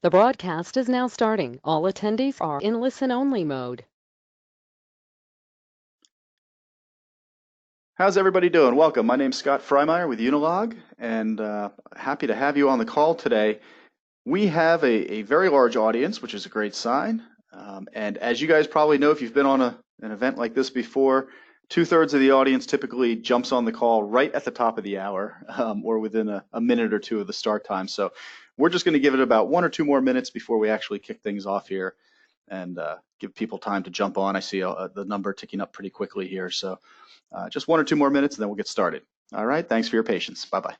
The broadcast is now starting. All attendees are in listen-only mode. How's everybody doing? Welcome. My name's Scott Freimeyer with Unilog, and happy to have you on the call today. We have a very large audience, which is a great sign. And as you guys probably know, if you've been on an event like this before, 2/3 of the audience typically jumps on the call right at the top of the hour or within a minute or two of the start time. So we're just going to give it about 1 or 2 more minutes before we actually kick things off here and give people time to jump on. I see the number ticking up pretty quickly here. So just 1 or 2 more minutes and then we'll get started. All right, thanks for your patience. Bye-bye.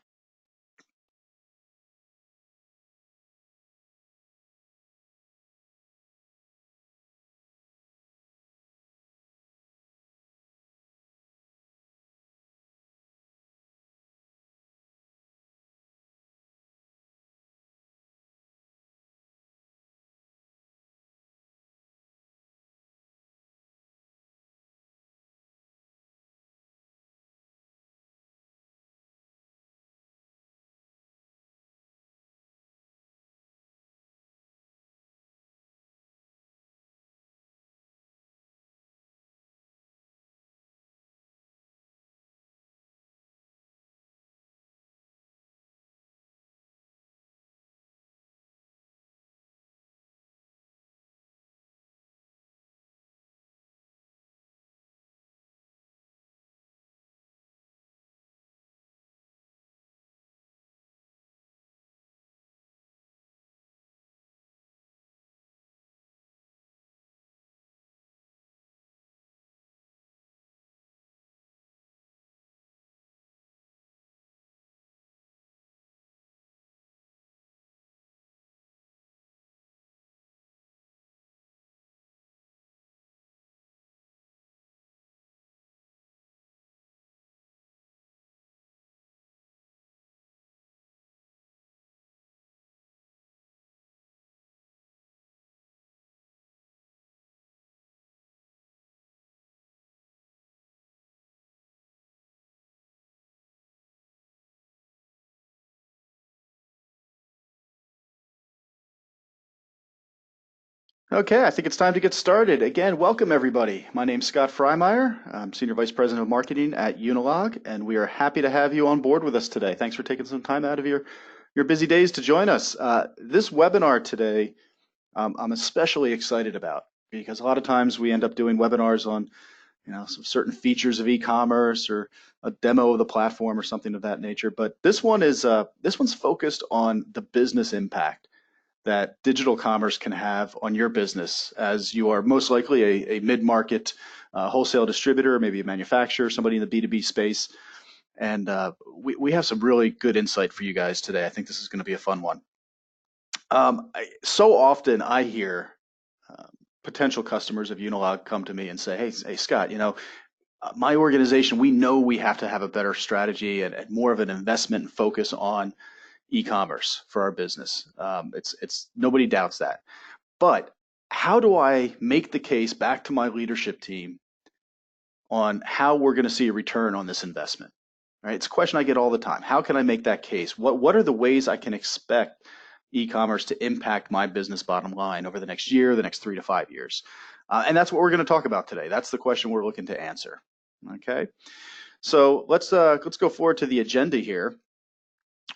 Okay, I think it's time to get started. Again, welcome everybody. My name's Scott Freimeyer. I'm Senior Vice President of Marketing at Unilog, and we are happy to have you on board with us today. Thanks for taking some time out of your busy days to join us. This webinar today, I'm especially excited about because a lot of times we end up doing webinars on some certain features of e-commerce or a demo of the platform or something of that nature. But this one's focused on the business impact that digital commerce can have on your business, as you are most likely a mid-market wholesale distributor, maybe a manufacturer, somebody in the B2B space. And we have some really good insight for you guys today. I think this is going to be a fun one. So often I hear potential customers of Unilog come to me and say, hey Scott, my organization, we know we have to have a better strategy and more of an investment and focus on e-commerce for our business. It's nobody doubts that. But how do I make the case back to my leadership team on how we're going to see a return on this investment? Right? It's a question I get all the time. How can I make that case? What are the ways I can expect e-commerce to impact my business bottom line over the next year, the next 3 to 5 years? And that's what we're going to talk about today. That's the question we're looking to answer. Okay, so let's go forward to the agenda here.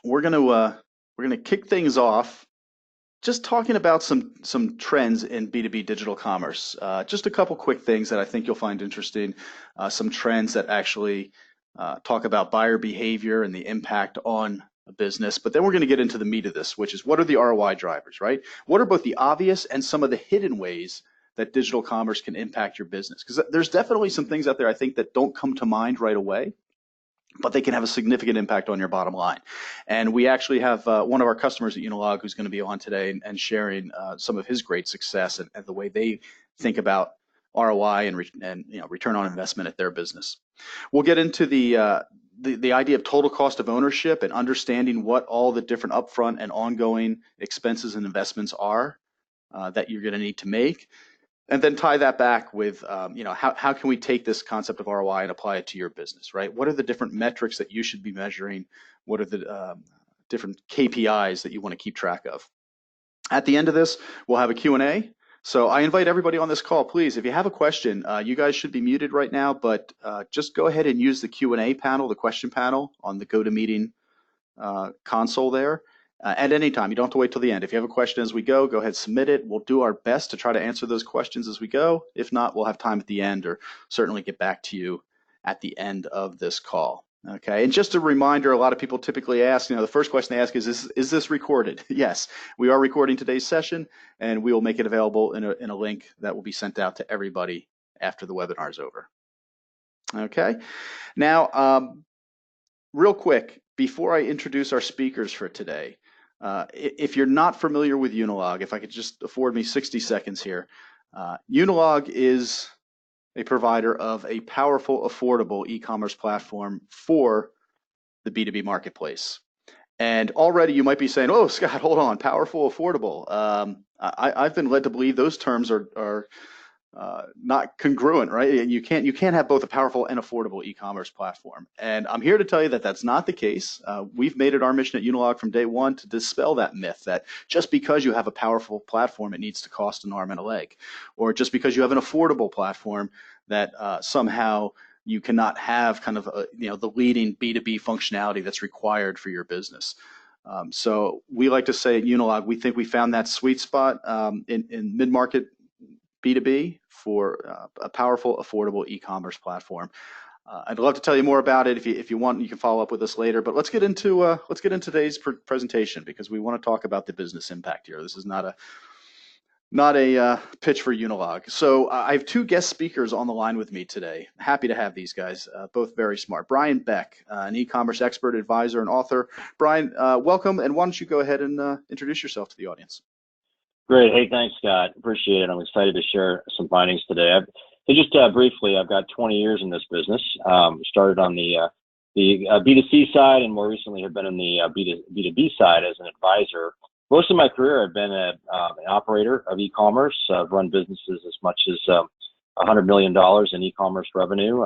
We're gonna kick things off just talking about some trends in B2B digital commerce. Just a couple quick things that I think you'll find interesting. Some trends that actually talk about buyer behavior and the impact on a business. But then we're going to get into the meat of this, which is what are the ROI drivers, right? What are both the obvious and some of the hidden ways that digital commerce can impact your business? Because there's definitely some things out there I think that don't come to mind right away, but they can have a significant impact on your bottom line. And we actually have one of our customers at Unilog who's going to be on today and sharing some of his great success and the way they think about ROI and return on investment at their business. We'll get into the idea of total cost of ownership and understanding what all the different upfront and ongoing expenses and investments are that you're going to need to make. And then tie that back with, how can we take this concept of ROI and apply it to your business, right? What are the different metrics that you should be measuring? What are the different KPIs that you want to keep track of? At the end of this, we'll have a Q&A. So I invite everybody on this call, please, if you have a question, you guys should be muted right now, but just go ahead and use the Q&A panel, the question panel on the GoToMeeting console there at any time. You don't have to wait till the end. If you have a question as we go ahead, submit it. We'll do our best to try to answer those questions as we go. If not, we'll have time at the end or certainly get back to you at the end of this call. Okay, and just a reminder, a lot of people typically ask, the first question they ask is this recorded? Yes, we are recording today's session, and we will make it available in a link that will be sent out to everybody after the webinar is over. Okay, now, real quick, before I introduce our speakers for today, if you're not familiar with Unilog, if I could just afford me 60 seconds here, Unilog is a provider of a powerful, affordable e-commerce platform for the B2B marketplace. And already you might be saying, oh, Scott, hold on, powerful, affordable. I've been led to believe those terms are not congruent, right? You can't have both a powerful and affordable e-commerce platform. And I'm here to tell you that that's not the case. We've made it our mission at Unilog from day one to dispel that myth that just because you have a powerful platform, it needs to cost an arm and a leg, or just because you have an affordable platform that somehow you cannot have kind of the leading B2B functionality that's required for your business. So we like to say at Unilog, we think we found that sweet spot in mid-market B2B for a powerful, affordable e-commerce platform. I'd love to tell you more about it. If you want, you can follow up with us later. But let's get into today's presentation, because we want to talk about the business impact here. This is not a pitch for Unilog. So I have two guest speakers on the line with me today. Happy to have these guys, both very smart. Brian Beck, an e-commerce expert, advisor, and author. Brian, welcome, and why don't you go ahead and introduce yourself to the audience? Great. Hey, thanks, Scott. Appreciate it. I'm excited to share some findings today. Just briefly, I've got 20 years in this business. Started on the B2C side, and more recently have been in the B2B side as an advisor. Most of my career, I've been an operator of e-commerce. I've run businesses as much as $100 million in e-commerce revenue.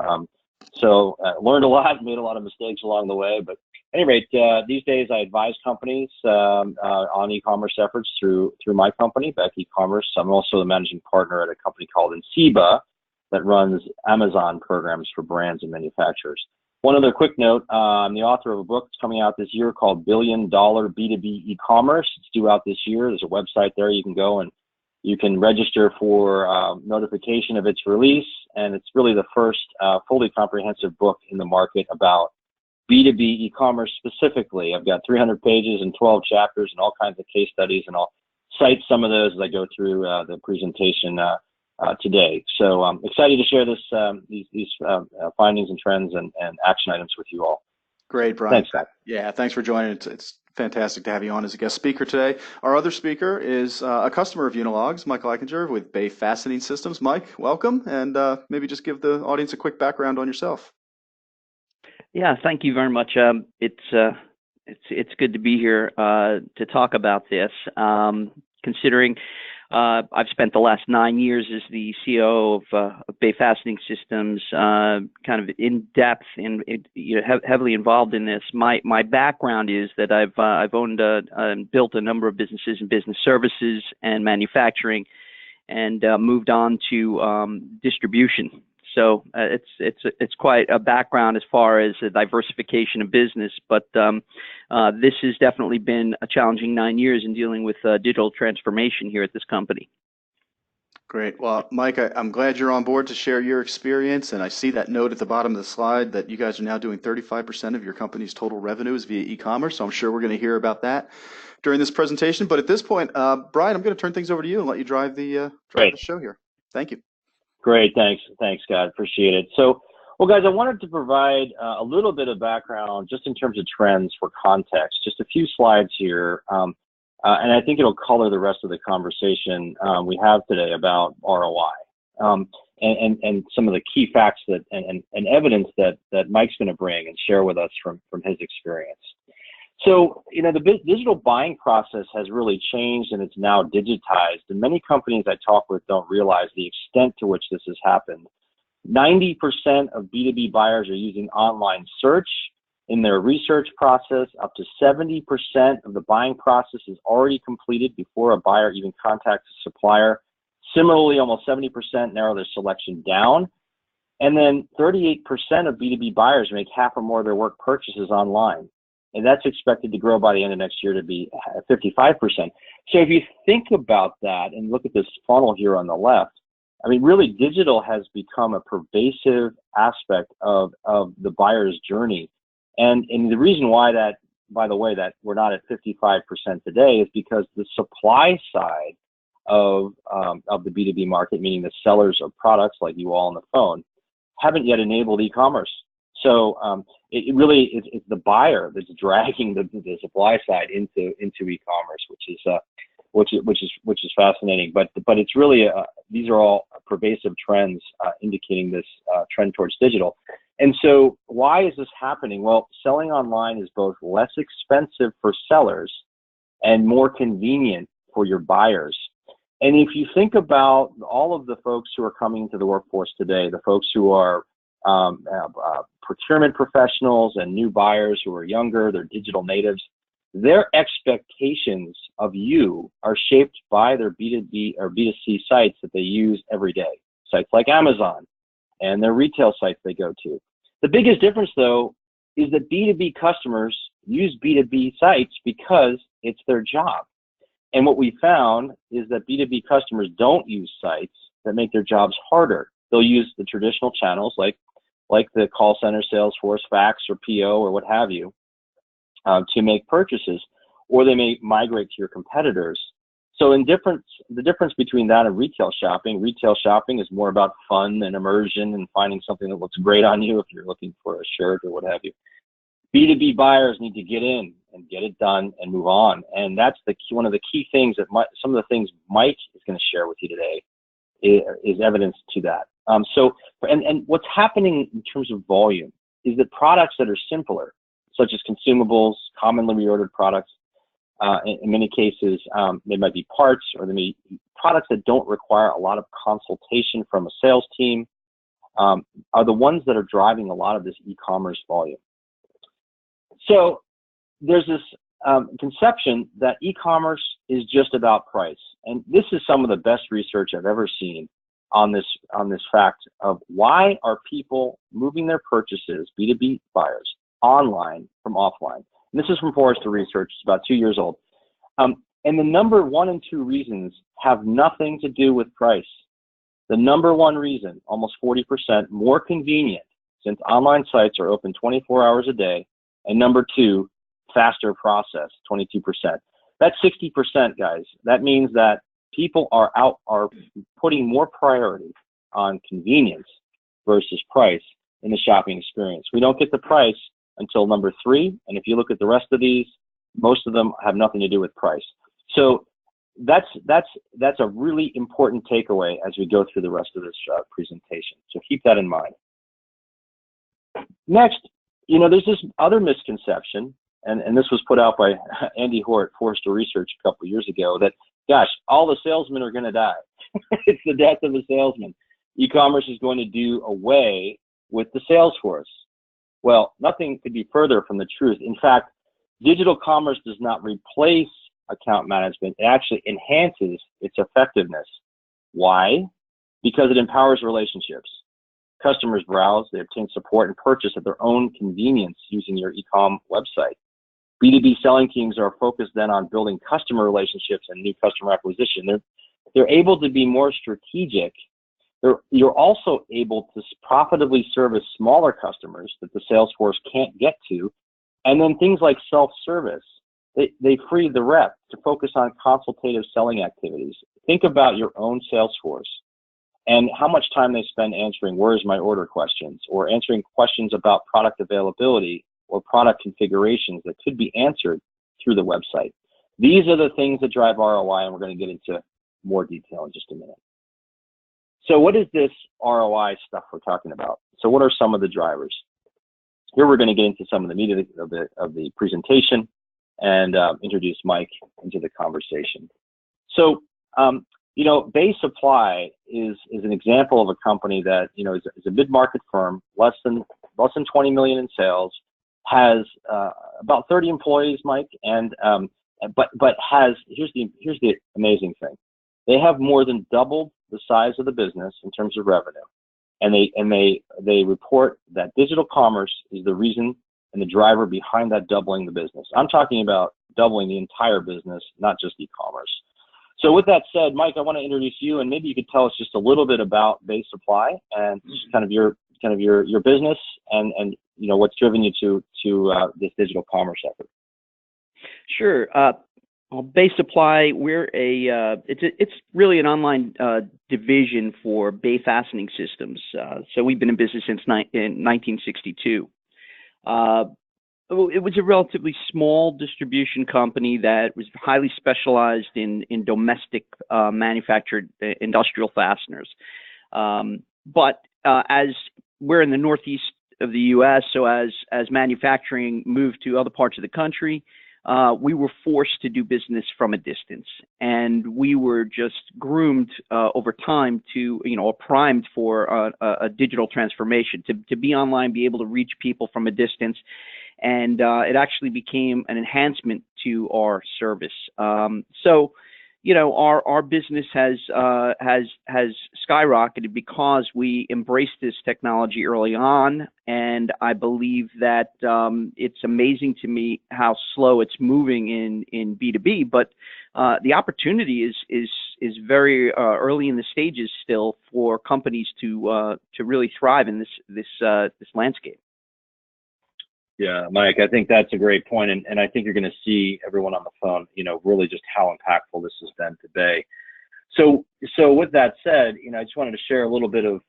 So learned a lot, made a lot of mistakes along the way. But at any rate, these days I advise companies on e-commerce efforts through my company, Beck e-commerce. I'm also the managing partner at a company called Enablement that runs Amazon programs for brands and manufacturers. One other quick note, I'm the author of a book that's coming out this year called Billion Dollar B2B Ecommerce. It's due out this year. There's a website there you can go and you can register for notification of its release. And it's really the first fully comprehensive book in the market about B2B e-commerce specifically. I've got 300 pages and 12 chapters and all kinds of case studies, and I'll cite some of those as I go through the presentation today. So I'm excited to share these findings and trends and action items with you all. Great, Brian. Thanks, Scott. Yeah, thanks for joining. It's fantastic to have you on as a guest speaker today. Our other speaker is a customer of Unilog's, Michael Eichinger with Bay Fastening Systems. Mike, welcome, and maybe just give the audience a quick background on yourself. Yeah, thank you very much. It's good to be here to talk about this. Considering I've spent the last 9 years as the CEO of Bay Fastening Systems, kind of in depth and heavily involved in this. My background is that I've owned and built a number of businesses in business services and manufacturing, and moved on to distribution. So it's quite a background as far as a diversification of business, but this has definitely been a challenging 9 years in dealing with digital transformation here at this company. Great. Well, Mike, I'm glad you're on board to share your experience, and I see that note at the bottom of the slide that you guys are now doing 35% of your company's total revenues via e-commerce, so I'm sure we're going to hear about that during this presentation. But at this point, Brian, I'm going to turn things over to you and let you drive the show here. Thank you. Great, thanks, Scott. Appreciate it. So, well, guys, I wanted to provide a little bit of background just in terms of trends for context. Just a few slides here, and I think it'll color the rest of the conversation we have today about ROI and some of the key facts and evidence that Mike's going to bring and share with us from his experience. So, the digital buying process has really changed, and it's now digitized. And many companies I talk with don't realize the extent to which this has happened. 90% of B2B buyers are using online search, in their research process. Up to 70% of the buying process is already completed before a buyer even contacts a supplier. Similarly, almost 70% narrow their selection down. And then 38% of B2B buyers make half or more of their work purchases online. And that's expected to grow by the end of next year to be 55%. So if you think about that and look at this funnel here on the left, I mean, really digital has become a pervasive aspect of the buyer's journey. And the reason why that, by the way, that we're not at 55% today is because the supply side of the B2B market, meaning the sellers of products like you all on the phone, haven't yet enabled e-commerce. So it really is the buyer that's dragging the supply side into e-commerce, which is fascinating. But it's really these are all pervasive trends indicating this trend towards digital. And so why is this happening? Well, selling online is both less expensive for sellers and more convenient for your buyers. And if you think about all of the folks who are coming into the workforce today, the folks who are procurement professionals and new buyers who are younger, they're digital natives, their expectations of you are shaped by their B2B or B2C sites that they use every day, sites like Amazon and their retail sites they go to. The biggest difference, though, is that B2B customers use B2B sites because it's their job. And what we found is that B2B customers don't use sites that make their jobs harder. They'll use the traditional channels like the call center, Salesforce, fax, or PO, or what have you, to make purchases, or they may migrate to your competitors. So the difference between that and retail shopping is more about fun and immersion and finding something that looks great on you if you're looking for a shirt or what have you. B2B buyers need to get in and get it done and move on. And that's one of the key things that some of the things Mike is going to share with you today is evidence to that. And what's happening in terms of volume is that products that are simpler, such as consumables, commonly reordered products, in many cases, they might be parts, or they may be products that don't require a lot of consultation from a sales team, are the ones that are driving a lot of this e-commerce volume. So there's this conception that e-commerce is just about price. And this is some of the best research I've ever seen on this fact of why are people moving their purchases, B2B buyers, online from offline. And this is from Forrester Research. It's about 2 years old. And the number 1 and 2 reasons have nothing to do with price. The number 1 reason, almost 40%, more convenient, since online sites are open 24 hours a day. And number 2, faster process, 22%. That's 60%, guys. That means that people are putting more priority on convenience versus price in the shopping experience. We don't get the price until number 3, and if you look at the rest of these, most of them have nothing to do with price. So that's a really important takeaway as we go through the rest of this presentation. So keep that in mind. Next, there's this other misconception, and this was put out by Andy Hort, Forrester Research, a couple of years ago, that, gosh, all the salesmen are going to die. It's the death of the salesman. E-commerce is going to do away with the sales force. Well, nothing could be further from the truth. In fact, digital commerce does not replace account management. It actually enhances its effectiveness. Why? Because it empowers relationships. Customers browse, they obtain support and purchase at their own convenience using your e-com website. B2B selling teams are focused then on building customer relationships and new customer acquisition. They're able to be more strategic. You're also able to profitably service smaller customers that the sales force can't get to. And then things like self-service, they free the rep to focus on consultative selling activities. Think about your own sales force and how much time they spend answering "where's my order" questions, or answering questions about product availability or product configurations that could be answered through the website. These are the things that drive ROI, and we're going to get into more detail in just a minute. So what is this ROI stuff we're talking about? So what are some of the drivers? Here we're going to get into some of the meat of the presentation and introduce Mike into the conversation. So, Bay Supply is an example of a company that, is a mid-market firm, less than 20 million in sales, has about 30 employees, Mike, and but has here's the amazing thing. They have more than doubled the size of the business in terms of revenue, and they report that digital commerce is the reason and the driver behind that doubling the business. I'm talking about doubling the entire business, not just e-commerce. So with that said, Mike, I want to introduce you, and maybe you could tell us just a little bit about Bay Supply and just kind of your business and you know what's driven you to this digital commerce effort. Sure. Well, Bay Supply, we're it's really an online division for Bay Fastening Systems. So we've been in business since 1962. It was a relatively small distribution company that was highly specialized in domestic manufactured industrial fasteners. But as we're in the northeast of the U.S., so as manufacturing moved to other parts of the country, we were forced to do business from a distance, and we were just groomed over time to, or primed for a digital transformation, to be online, be able to reach people from a distance, and it actually became an enhancement to our service. So, our business has skyrocketed because we embraced this technology early on, and I believe that it's amazing to me how slow it's moving in B2B, but the opportunity is very early in the stages still for companies to really thrive in this landscape. Yeah, Mike, I think that's a great point, and I think you're going to see everyone on the phone, really just how impactful this has been to Bay. So with that said, I just wanted to share a little bit of,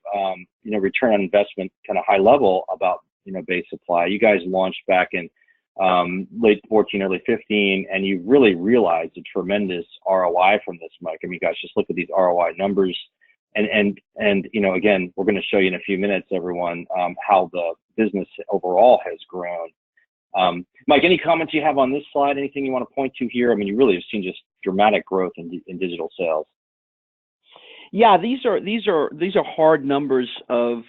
return on investment, kind of high level about, Bay Supply. You guys launched back in late 14, early 15, and you really realized a tremendous ROI from this, Mike. I mean, guys, just look at these ROI numbers. And again, we're going to show you in a few minutes, everyone, how the business overall has grown. Mike, any comments you have on this slide? Anything you want to point to here? I mean, you really have seen just dramatic growth in digital sales. Yeah, these are hard numbers of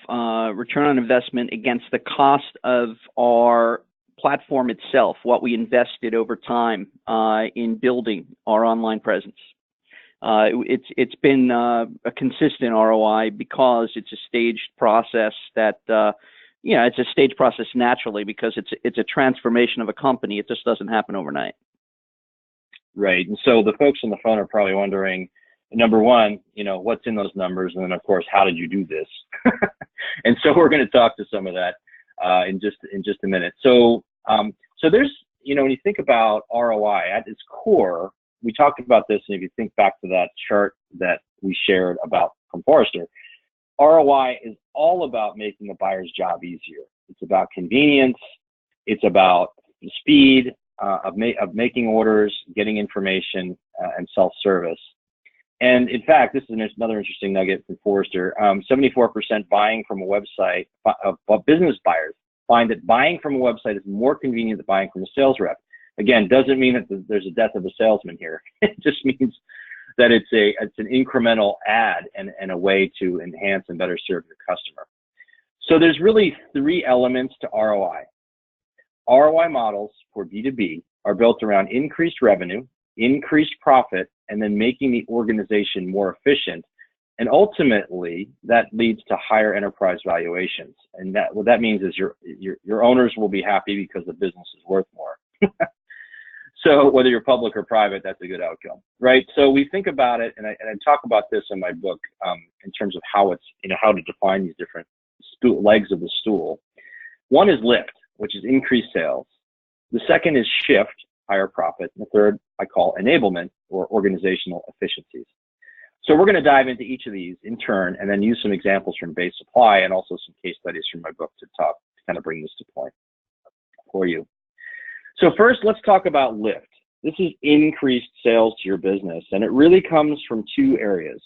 return on investment against the cost of our platform itself, what we invested over time in building our online presence. It's been a consistent ROI because it's a staged process that, it's a staged process naturally because it's a transformation of a company. It just doesn't happen overnight. Right. And so the folks on the phone are probably wondering, number one, what's in those numbers? And then of course, how did you do this? And so we're going to talk to some of that in just a minute. So there's, when you think about ROI at its core, we talked about this, and if you think back to that chart that we shared about from Forrester, ROI is all about making the buyer's job easier. It's about convenience. It's about the speed of making orders, getting information, and self-service. And in fact, this is another interesting nugget from Forrester. 74% buying from a website of business buyers find that buying from a website is more convenient than buying from a sales rep. Again, doesn't mean that there's a death of a salesman here. It just means that it's an incremental add and a way to enhance and better serve your customer. So there's really three elements to ROI. ROI models for B2B are built around increased revenue, increased profit, and then making the organization more efficient. And ultimately, that leads to higher enterprise valuations. And what that means is your owners will be happy because the business is worth more. So whether you're public or private, that's a good outcome, right? So we think about it, and I talk about this in my book in terms of how it's, how to define these different legs of the stool. One is lift, which is increased sales. The second is shift, higher profit. And the third I call enablement, or organizational efficiencies. So we're going to dive into each of these in turn, and then use some examples from Bay Supply and also some case studies from my book to kind of bring this to point for you. So first, let's talk about lift. This is increased sales to your business, and it really comes from two areas.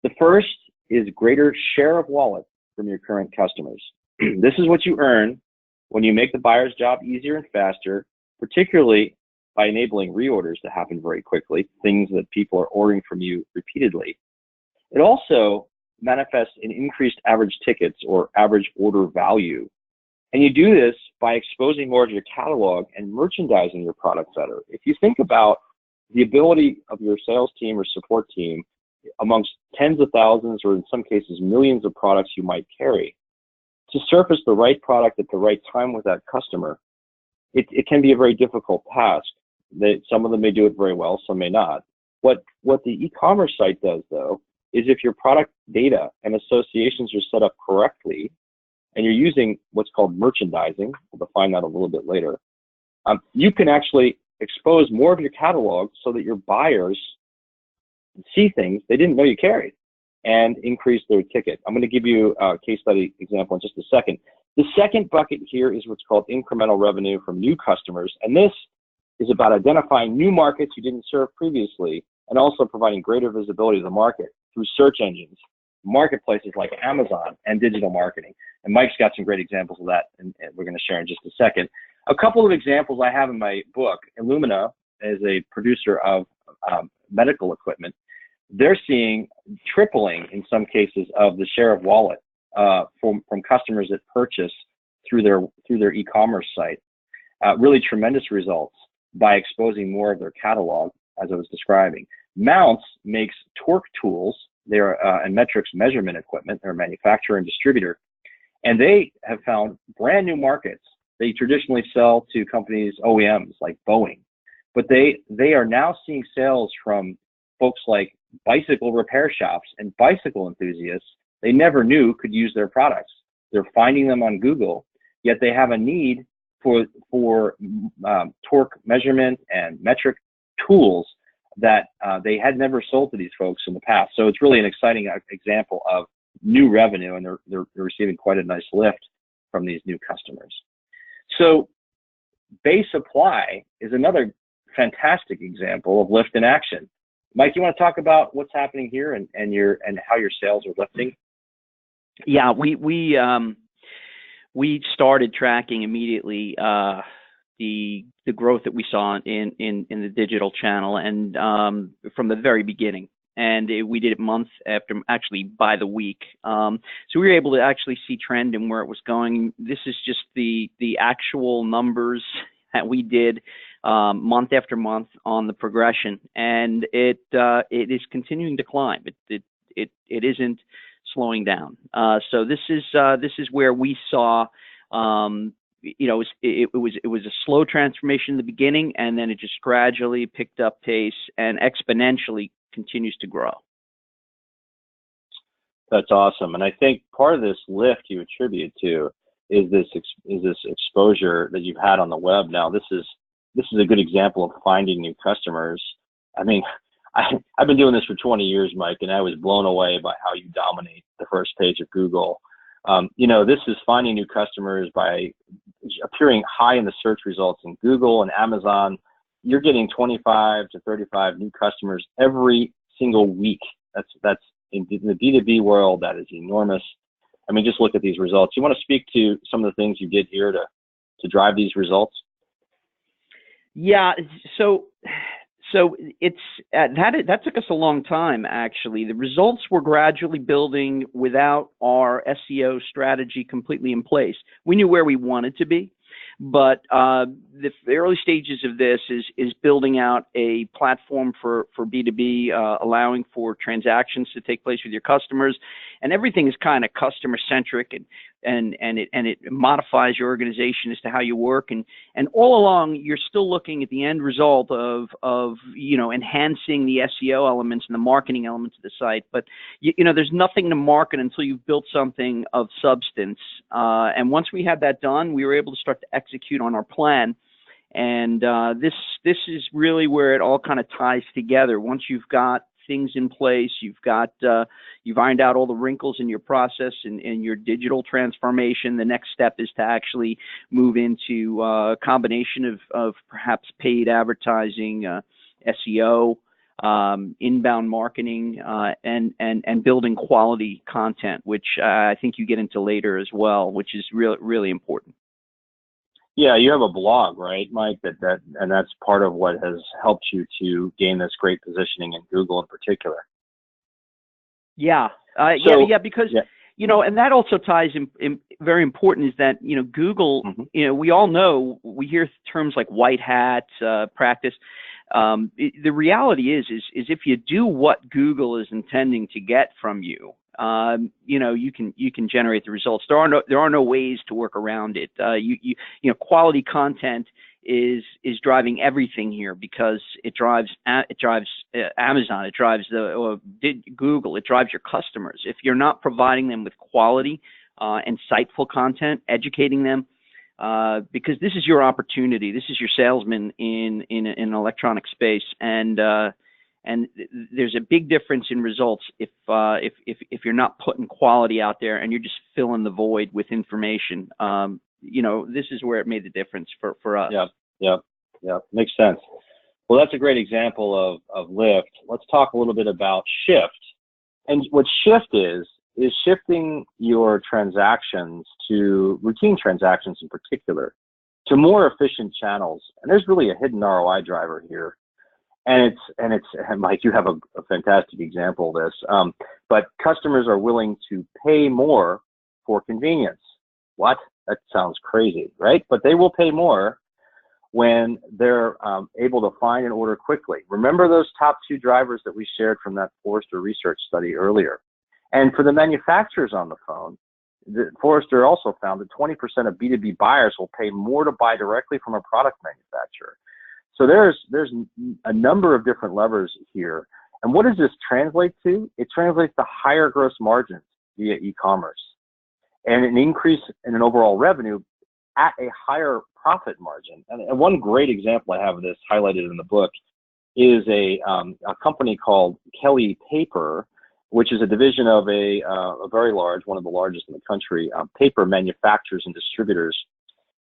The first is greater share of wallet from your current customers. This is what you earn when you make the buyer's job easier and faster, particularly by enabling reorders to happen very quickly, things that people are ordering from you repeatedly. It also manifests in increased average tickets or average order value And you do this by exposing more of your catalog and merchandising your product better. If you think about the ability of your sales team or support team amongst tens of thousands, or in some cases millions of products you might carry, to surface the right product at the right time with that customer, it can be a very difficult task. Some of them may do it very well, some may not. What the e-commerce site does, though, is if your product data and associations are set up correctly, and you're using what's called merchandising, we'll define that a little bit later, you can actually expose more of your catalog so that your buyers see things they didn't know you carried and increase their ticket. I'm going to give you a case study example in just a second. The second bucket here is what's called incremental revenue from new customers, and this is about identifying new markets you didn't serve previously and also providing greater visibility to the market through search engines, marketplaces like Amazon, and digital marketing. And Mike's got some great examples of that, and we're going to share in just a second. A couple of examples I have in my book. Alumina is a producer of medical equipment. They're seeing tripling in some cases of the share of wallet from customers that purchase through their e-commerce site. Really tremendous results by exposing more of their catalog, as I was describing. Mounts makes torque tools. They're and metrics measurement equipment. They're a manufacturer and distributor, and they have found brand new markets. They traditionally sell to companies, OEMs like Boeing, but they are now seeing sales from folks like bicycle repair shops and bicycle enthusiasts they never knew could use their products. They're finding them on Google, yet they have a need for torque measurement and metric tools that they had never sold to these folks in the past. So it's really an exciting example of new revenue, and they're receiving quite a nice lift from these new customers. So baseapply is another fantastic example of lift in action. Mike, you want to talk about what's happening here and how your sales are lifting? Yeah, we started tracking immediately the growth that we saw in the digital channel, and from the very beginning. And we did it month after, actually by the week. So we were able to actually see trend and where it was going. This is just the actual numbers that we did month after month on the progression, and it is continuing to climb. It isn't slowing down. So this is where we saw, you know, it was a slow transformation in the beginning, and then it just gradually picked up pace and exponentially continues to grow. That's awesome, and I think part of this lift you attribute to is this exposure that you've had on the web. Now, this is a good example of finding new customers. I mean, I've been doing this for 20 years, Mike, and I was blown away by how you dominate the first page of Google. You know, this is finding new customers by appearing high in the search results in Google and Amazon. You're getting 25 to 35 new customers every single week. That's in the B2B world, that is enormous. I mean, just look at these results. You want to speak to some of the things you did here to drive these results? Yeah, so it's that took us a long time, actually. The results were gradually building without our SEO strategy completely in place. We knew where we wanted to be, but the early stages of this is building out a platform for B2B, allowing for transactions to take place with your customers, and everything is kind of customer centric, and it modifies your organization as to how you work, and all along you're still looking at the end result of you know, enhancing the SEO elements and the marketing elements of the site. But you know, there's nothing to market until you've built something of substance, and once we had that done, we were able to start to execute on our plan. And this is really where it all kind of ties together. Once you've got things in place, you've ironed out all the wrinkles in your process and your digital transformation. The next step is to actually move into a combination of perhaps paid advertising, SEO, inbound marketing, and building quality content, which I think you get into later as well, which is really important. Yeah, you have a blog, right, Mike? And that's part of what has helped you to gain this great positioning in Google in particular. Yeah, because And that also ties in very important is that, Google, we all know, we hear terms like white hat, practice. The reality is if you do what Google is intending to get from you, you can generate the results. There are no ways to work around it. Quality content is driving everything here, because it drives Amazon, it drives Google, it drives your customers. If you're not providing them with quality, insightful content, educating them, because this is your opportunity, this is your salesman in an electronic space, and there's a big difference in results if you're not putting quality out there and you're just filling the void with information. This is where it made the difference for us. Yeah, makes sense. Well, that's a great example of lift. Let's talk a little bit about shift. And what shift is shifting your transactions, to routine transactions in particular, to more efficient channels. And there's really a hidden ROI driver here. And Mike, you have a fantastic example of this. But customers are willing to pay more for convenience. What? That sounds crazy, right? But they will pay more when they're able to find and order quickly. Remember those top two drivers that we shared from that Forrester research study earlier. And for the manufacturers on the phone, Forrester also found that 20% of B2B buyers will pay more to buy directly from a product manufacturer. So there's a number of different levers here. And what does this translate to? It translates to higher gross margins via e-commerce and an increase in an overall revenue at a higher profit margin. And one great example I have of this highlighted in the book is a company called Kelly Paper, which is a division of a very large, one of the largest in the country, paper manufacturers and distributors.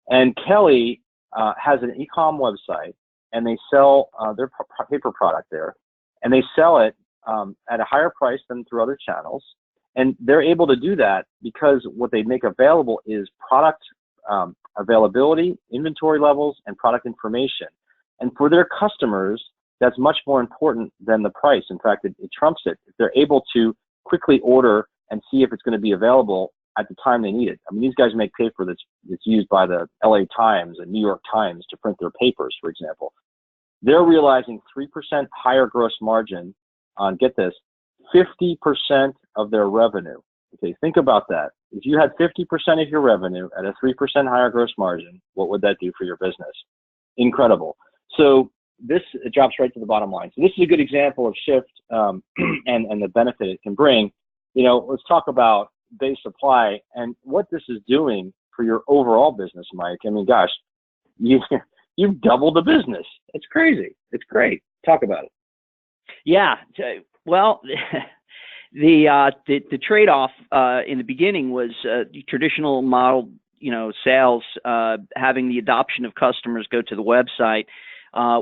And Kelly has an e-com website, and they sell their paper product there, and they sell it at a higher price than through other channels. And they're able to do that because what they make available is product availability, inventory levels, and product information. And for their customers, that's much more important than the price. In fact, it trumps it. If they're able to quickly order and see if it's going to be available at the time they need it. I mean, these guys make paper that's used by the LA Times and New York Times to print their papers, for example. They're realizing 3% higher gross margin on, get this, 50% of their revenue. Okay, think about that. If you had 50% of your revenue at a 3% higher gross margin, what would that do for your business? Incredible. So this drops right to the bottom line. So this is a good example of shift and the benefit it can bring. Let's talk about base supply and what this is doing for your overall business, Mike. I mean, gosh, you've doubled the business. It's crazy. It's great. Talk about it. Yeah. Well, the trade-off in the beginning was the traditional model, sales, having the adoption of customers go to the website.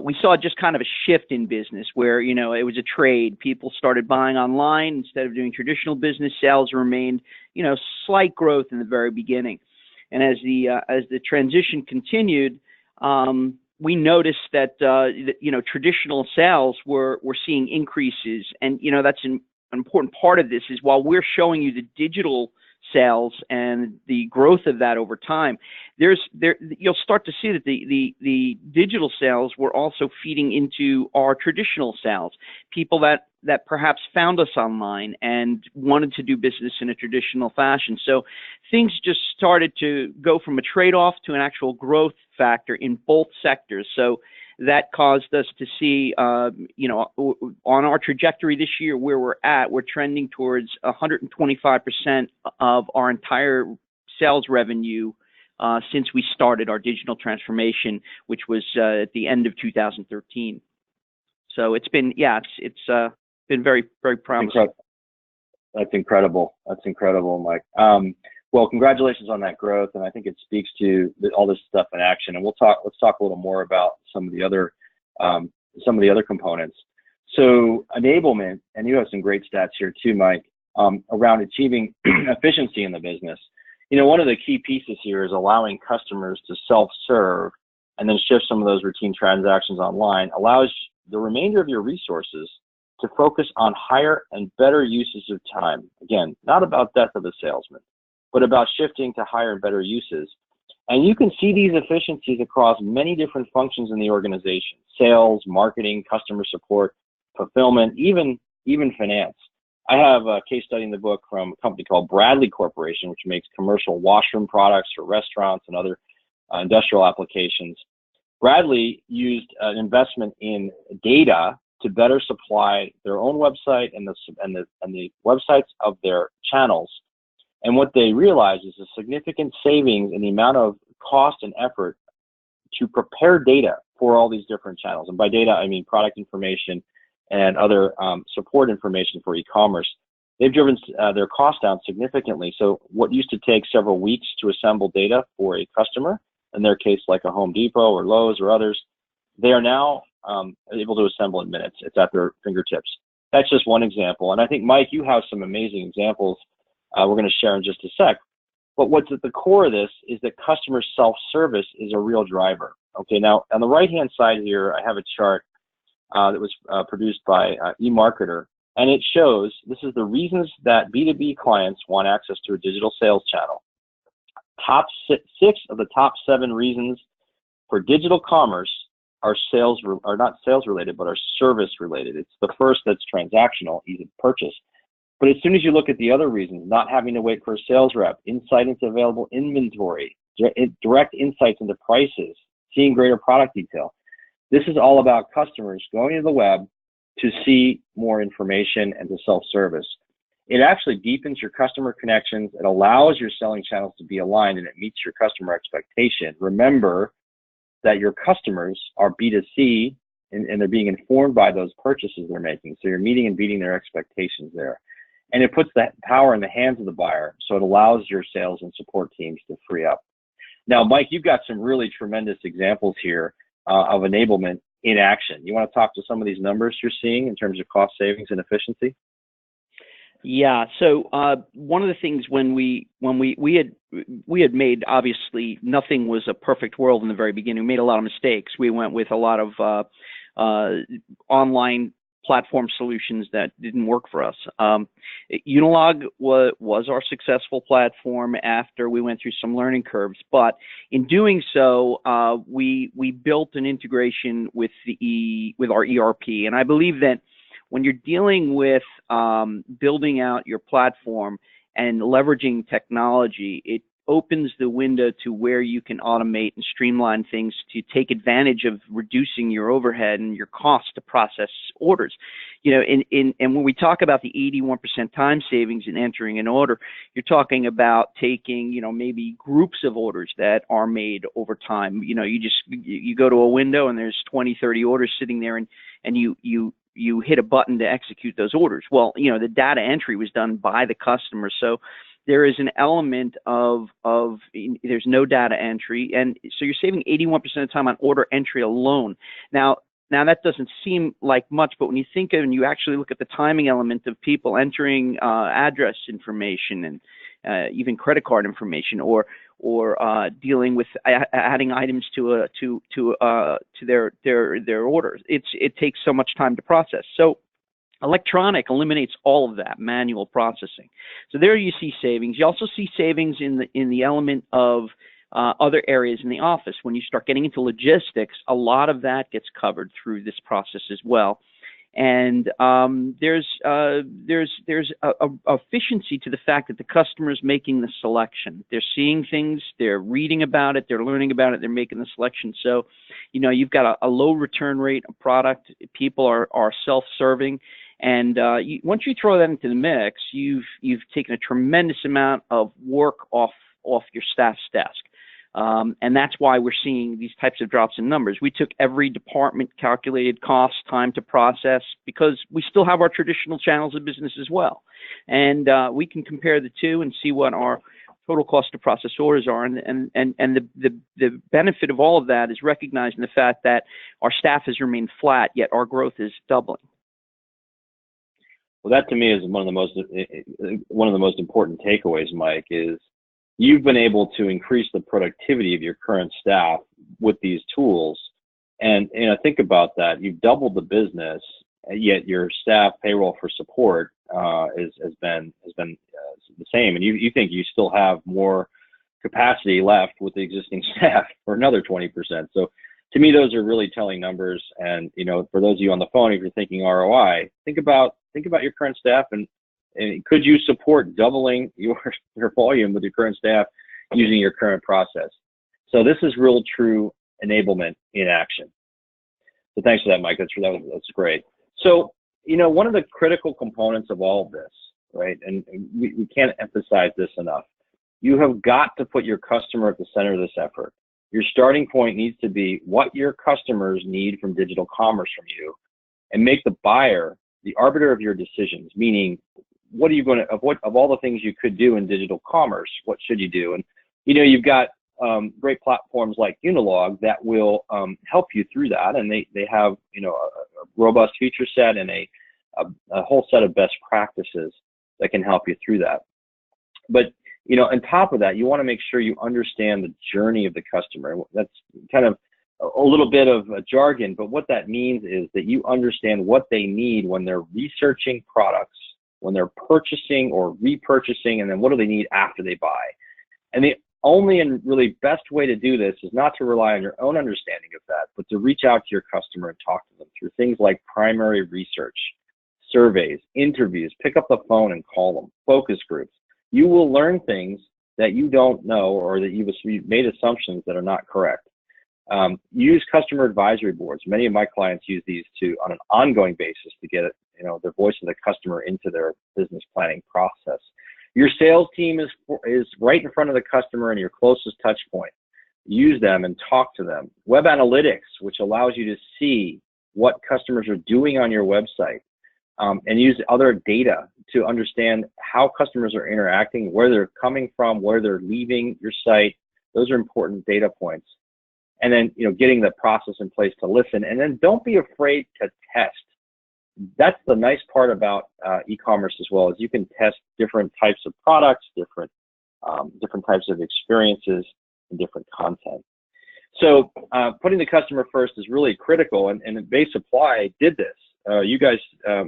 We saw just kind of a shift in business where, it was a trade. People started buying online instead of doing traditional business. Sales remained, slight growth in the very beginning. And as the transition continued, we noticed that, traditional sales were seeing increases. And, that's an important part of this is while we're showing you the digital sales and the growth of that over time, you'll start to see that the digital sales were also feeding into our traditional sales. People that perhaps found us online and wanted to do business in a traditional fashion. So things just started to go from a trade-off to an actual growth factor in both sectors. So that caused us to see, on our trajectory this year where we're trending towards 125% of our entire sales revenue since we started our digital transformation, which was at the end of 2013. So it's been, it's been very, very promising. That's incredible. That's incredible, Mike. Well, congratulations on that growth, and I think it speaks to all this stuff in action. And let's talk a little more about some of the other components. So enablement, and you have some great stats here too, Mike, around achieving efficiency in the business. One of the key pieces here is allowing customers to self-serve and then shift some of those routine transactions online. Allows the remainder of your resources to focus on higher and better uses of time. Again, not about death of the salesman, but about shifting to higher and better uses. And you can see these efficiencies across many different functions in the organization: sales, marketing, customer support, fulfillment, even finance. I have a case study in the book from a company called Bradley Corporation, which makes commercial washroom products for restaurants and other industrial applications. Bradley used an investment in data to better supply their own website and the websites of their channels. And what they realized is a significant savings in the amount of cost and effort to prepare data for all these different channels. And by data, I mean product information and other support information for e-commerce. They've driven their cost down significantly. So what used to take several weeks to assemble data for a customer, in their case like a Home Depot or Lowe's or others, they are now able to assemble in minutes. It's at their fingertips. That's just one example. And I think, Mike, you have some amazing examples we're going to share in just a sec. But what's at the core of this is that customer self-service is a real driver. Okay, now on the right-hand side here, I have a chart that was produced by eMarketer, and it shows this is the reasons that B2B clients want access to a digital sales channel. Top six of the top 7 reasons for digital commerce are not sales related, but are service related. It's the first that's transactional, easy to purchase. But as soon as you look at the other reasons, not having to wait for a sales rep, insight into available inventory, direct insights into prices, seeing greater product detail, this is all about customers going to the web to see more information and to self-service. It actually deepens your customer connections. It allows your selling channels to be aligned, and it meets your customer expectation. Remember that your customers are B2C, and they're being informed by those purchases they're making. So you're meeting and beating their expectations there. And it puts that power in the hands of the buyer, so it allows your sales and support teams to free up. Now, Mike, you've got some really tremendous examples here of enablement in action. You want to talk to some of these numbers you're seeing in terms of cost savings and efficiency? Yeah. So one of the things when we had made, obviously nothing was a perfect world in the very beginning. We made a lot of mistakes. We went with a lot of online platform solutions that didn't work for us. Unilog was our successful platform after we went through some learning curves, but in doing so, we built an integration with our ERP, and I believe that when you're dealing with building out your platform and leveraging technology, it opens the window to where you can automate and streamline things to take advantage of reducing your overhead and your cost to process orders. You know, and when we talk about the 81% time savings in entering an order, you're talking about taking, you know, maybe groups of orders that are made over time. You know, you go to a window and there's 20, 30 orders sitting there, and you hit a button to execute those orders. Well, you know, the data entry was done by the customer, so there is an element of there's no data entry, and so you're saving 81% of the time on order entry alone. Now that doesn't seem like much, but when you think of and you actually look at the timing element of people entering address information and even credit card information, or dealing with adding items to their orders, it takes so much time to process. So electronic eliminates all of that manual processing. So there you see savings. You also see savings in the element of other areas in the office. When you start getting into logistics, a lot of that gets covered through this process as well. And there's a efficiency to the fact that the customer is making the selection. They're seeing things, they're reading about it, they're learning about it, they're making the selection. So, you know, you've got a low return rate of product. People are self-serving, and once you throw that into the mix, you've taken a tremendous amount of work off your staff's desk. And that's why we're seeing these types of drops in numbers. We took every department, calculated cost, time to process, because we still have our traditional channels of business as well. And we can compare the two and see what our total cost to process orders are. And the benefit of all of that is recognizing the fact that our staff has remained flat, yet our growth is doubling. Well, that to me is one of the most important takeaways, Mike, is you've been able to increase the productivity of your current staff with these tools. And think about that. You've doubled the business yet your staff payroll for support has been the same, and you think you still have more capacity left with the existing staff for another 20%. So to me, those are really telling numbers. And for those of you on the phone, if you're thinking ROI, think about your current staff and could you support doubling your volume with your current staff using your current process? So this is real true enablement in action. So thanks for that, Mike. That's great. So, one of the critical components of all of this, right, and we can't emphasize this enough, you have got to put your customer at the center of this effort. Your starting point needs to be what your customers need from digital commerce from you, and make the buyer the arbiter of your decisions, meaning what are you going to, of all the things you could do in digital commerce, what should you do? And, you've got great platforms like Unilog that will help you through that. And they have, a robust feature set and a whole set of best practices that can help you through that. But, on top of that, you want to make sure you understand the journey of the customer. That's kind of a little bit of a jargon, but what that means is that you understand what they need when they're researching products, when they're purchasing or repurchasing, and then what do they need after they buy. And the only and really best way to do this is not to rely on your own understanding of that, but to reach out to your customer and talk to them through things like primary research, surveys, interviews, pick up the phone and call them, focus groups. You will learn things that you don't know or that you've made assumptions that are not correct. Use customer advisory boards. Many of my clients use these on an ongoing basis to get the voice of the customer into their business planning process. Your sales team is right in front of the customer and your closest touch point. Use them and talk to them. Web analytics, which allows you to see what customers are doing on your website, and use other data to understand how customers are interacting, where they're coming from, where they're leaving your site. Those are important data points. And then, getting the process in place to listen. And then don't be afraid to test. That's the nice part about e-commerce as well, is you can test different types of products, different types of experiences, and different content. So putting the customer first is really critical, and baseapply did this. You guys,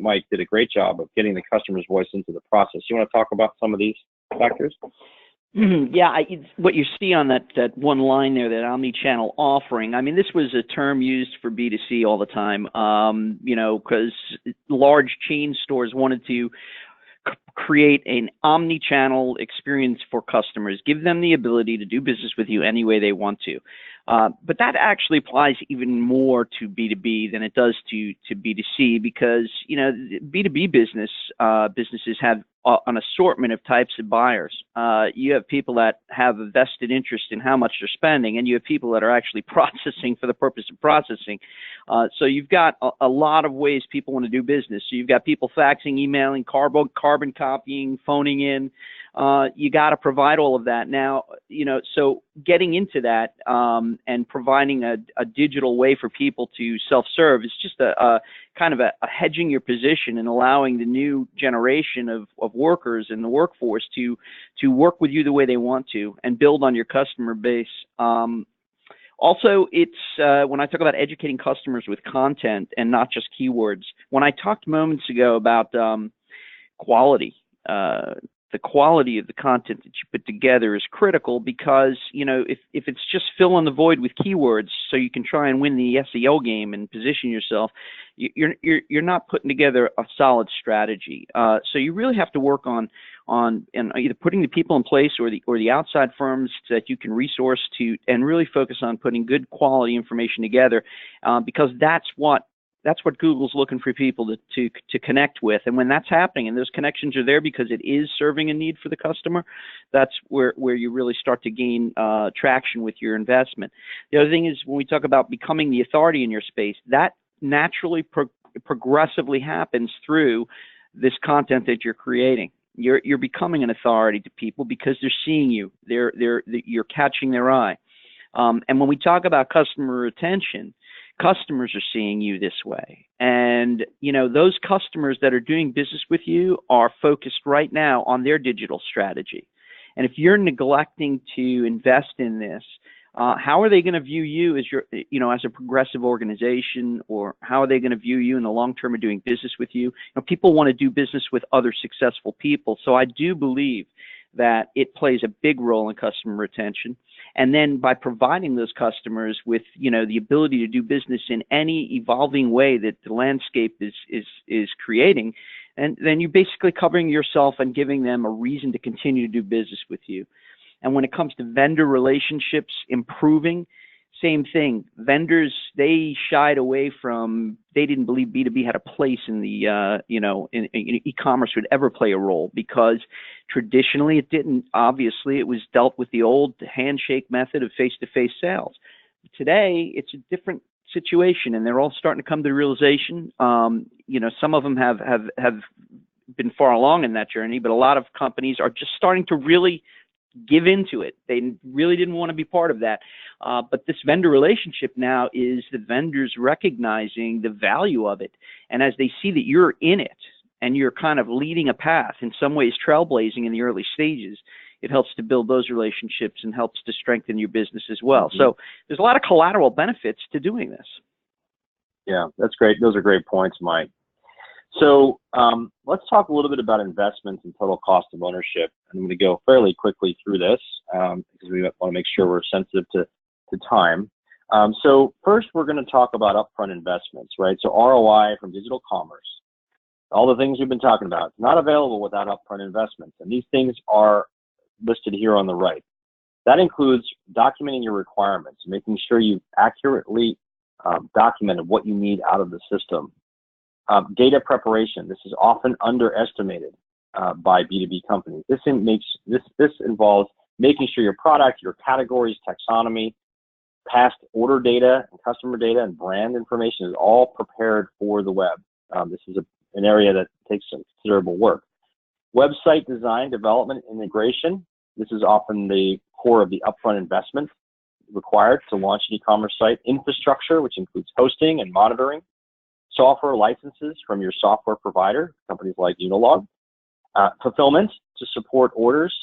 Mike, did a great job of getting the customer's voice into the process. You want to talk about some of these factors? Yeah, what you see on that one line there, that omnichannel offering, I mean, this was a term used for B2C all the time, because large chain stores wanted to create an omnichannel experience for customers, give them the ability to do business with you any way they want to. But that actually applies even more to B2B than it does to B2C, because B2B businesses have an assortment of types of buyers. You have people that have a vested interest in how much they're spending, and you have people that are actually processing for the purpose of processing. So you've got a lot of ways people want to do business. So you've got people faxing, emailing, carbon copying, phoning in. You got to provide all of that now. So getting into that and providing a digital way for people to self-serve is just a kind of a hedging your position and allowing the new generation of workers in the workforce to work with you the way they want to and build on your customer base. Also, it's when I talk about educating customers with content and not just keywords. When I talked moments ago about quality, the quality of the content that you put together is critical, because if it's just fill in the void with keywords so you can try and win the SEO game and position yourself, you're not putting together a solid strategy. So you really have to work on either putting the people in place or the outside firms that you can resource to, and really focus on putting good quality information together, because that's what Google's looking for people to connect with. And when that's happening and those connections are there because it is serving a need for the customer, that's where you really start to gain traction with your investment. The other thing is, when we talk about becoming the authority in your space, that naturally progressively happens through this content that you're creating. You're becoming an authority to people because they're seeing you. You're catching their eye. And when we talk about customer retention, customers are seeing you this way. And, those customers that are doing business with you are focused right now on their digital strategy. And if you're neglecting to invest in this, how are they going to view you as as a progressive organization, or how are they going to view you in the long term of doing business with you? People want to do business with other successful people. So I do believe that it plays a big role in customer retention. And then by providing those customers with, the ability to do business in any evolving way that the landscape is creating, and then you're basically covering yourself and giving them a reason to continue to do business with you. And when it comes to vendor relationships improving, same thing. Vendors, they shied away from, they didn't believe B2B had a place in the, in e-commerce would ever play a role, because traditionally it didn't. Obviously, it was dealt with the old handshake method of face-to-face sales. Today, it's a different situation, and they're all starting to come to the realization. Some of them have been far along in that journey, but a lot of companies are just starting to really give into it. They really didn't want to be part of that. But this vendor relationship now is the vendors recognizing the value of it. And as they see that you're in it and you're kind of leading a path, in some ways trailblazing in the early stages, it helps to build those relationships and helps to strengthen your business as well. Mm-hmm. So there's a lot of collateral benefits to doing this. Yeah, that's great. Those are great points, Mike. So let's talk a little bit about investments and total cost of ownership. I'm going to go fairly quickly through this because we want to make sure we're sensitive to time. So first, we're going to talk about upfront investments, right? So ROI from digital commerce, all the things we've been talking about, it's not available without upfront investments. And these things are listed here on the right. That includes documenting your requirements, making sure you've accurately documented what you need out of the system. Data preparation. This is often underestimated by B2B companies. This involves making sure your product, your categories, taxonomy, past order data, and customer data, and brand information is all prepared for the web. This is an area that takes some considerable work. Website design, development, integration. This is often the core of the upfront investment required to launch an e-commerce site. Infrastructure, which includes hosting and monitoring. Software licenses from your software provider, companies like Unilog. Fulfillment to support orders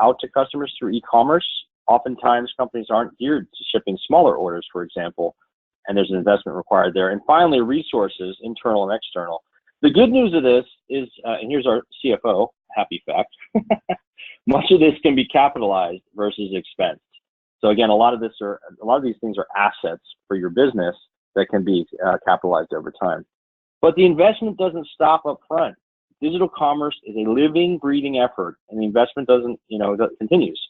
out to customers through e-commerce. Oftentimes, companies aren't geared to shipping smaller orders, for example, and there's an investment required there. And finally, resources, internal and external. The good news of this is, and here's our CFO, happy fact, much of this can be capitalized versus expensed. So again, a lot of these things are assets for your business that can be capitalized over time. But the investment doesn't stop up front. Digital commerce is a living, breathing effort, and the investment continues.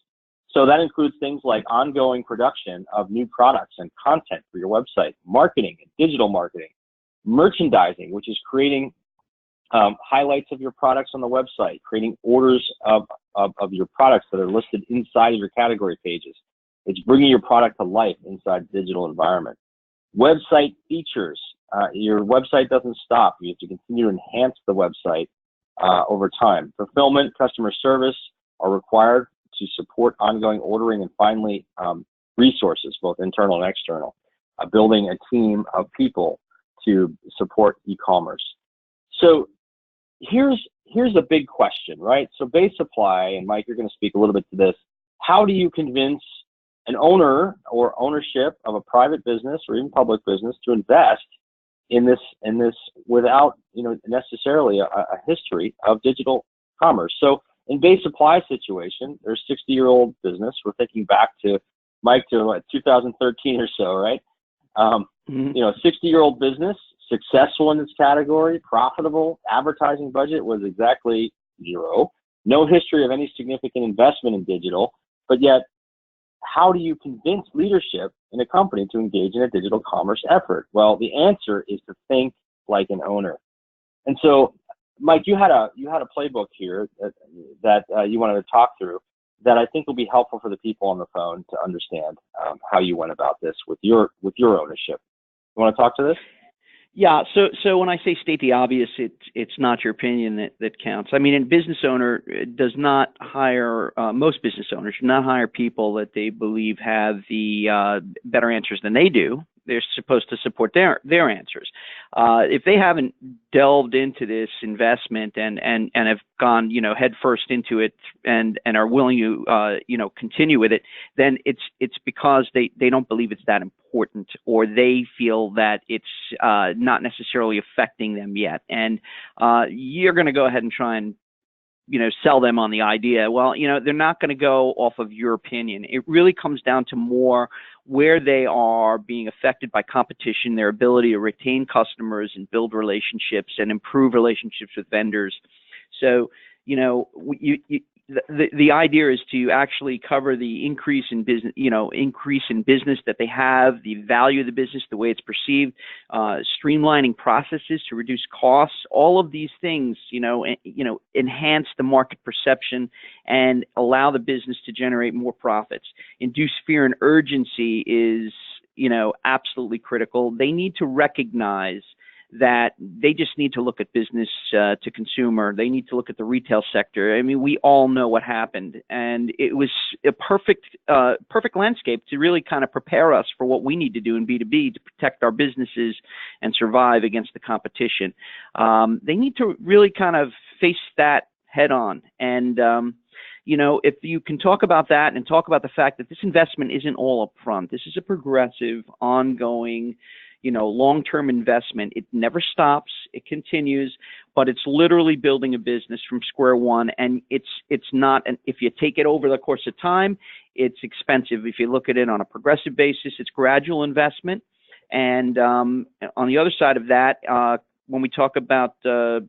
So that includes things like ongoing production of new products and content for your website, marketing and digital marketing, merchandising, which is creating highlights of your products on the website, creating orders of your products that are listed inside of your category pages. It's bringing your product to life inside the digital environment. Website features. Your website doesn't stop. You have to continue to enhance the website over time. Fulfillment, customer service are required to support ongoing ordering. And finally, resources, both internal and external. Building a team of people to support e-commerce. So here's a big question, right? So base supply, and Mike, you're going to speak a little bit to this. How do you convince an owner or ownership of a private business or even public business to invest in this without necessarily a history of digital commerce? So in base supply situation, there's a 60-year-old business. We're thinking back to Mike to 2013 or so, right? A 60-year-old business, successful in this category, profitable. Advertising budget was exactly zero. No history of any significant investment in digital, but yet, how do you convince leadership in a company to engage in a digital commerce effort? Well, the answer is to think like an owner. And so, Mike, you had a playbook here that you wanted to talk through that I think will be helpful for the people on the phone to understand how you went about this with your ownership. You want to talk to this? Yeah. So when I say state the obvious, it's not your opinion that counts. I mean, a business owner does not hire, most business owners do not hire people that they believe have the better answers than they do. they're supposed to support their answers. If they haven't delved into this investment and have gone, head first into it and are willing to, continue with it, then it's because they don't believe it's that important, or they feel that it's not necessarily affecting them yet. And you're going to go ahead and try and sell them on the idea. Well, they're not going to go off of your opinion. It really comes down to more where they are being affected by competition, their ability to retain customers and build relationships and improve relationships with vendors. So, the idea is to actually cover the increase in business that they have, the value of the business, the way it's perceived, streamlining processes to reduce costs. All of these things, enhance the market perception and allow the business to generate more profits. Induce fear and urgency is, absolutely critical. They need to recognize that they just need to look at business to consumer. They need to look at the retail sector. I mean, we all know what happened, and it was a perfect landscape to really kind of prepare us for what we need to do in B2B to protect our businesses and survive against the competition. They need to really kind of face that head on. And if you can talk about that and talk about the fact that this investment isn't all upfront, this is a progressive, ongoing, long-term investment. It never stops. It continues, but it's literally building a business from square one. And it's not, and if you take it over the course of time, it's expensive. If you look at it on a progressive basis, it's gradual investment. And on the other side of that, when we talk about the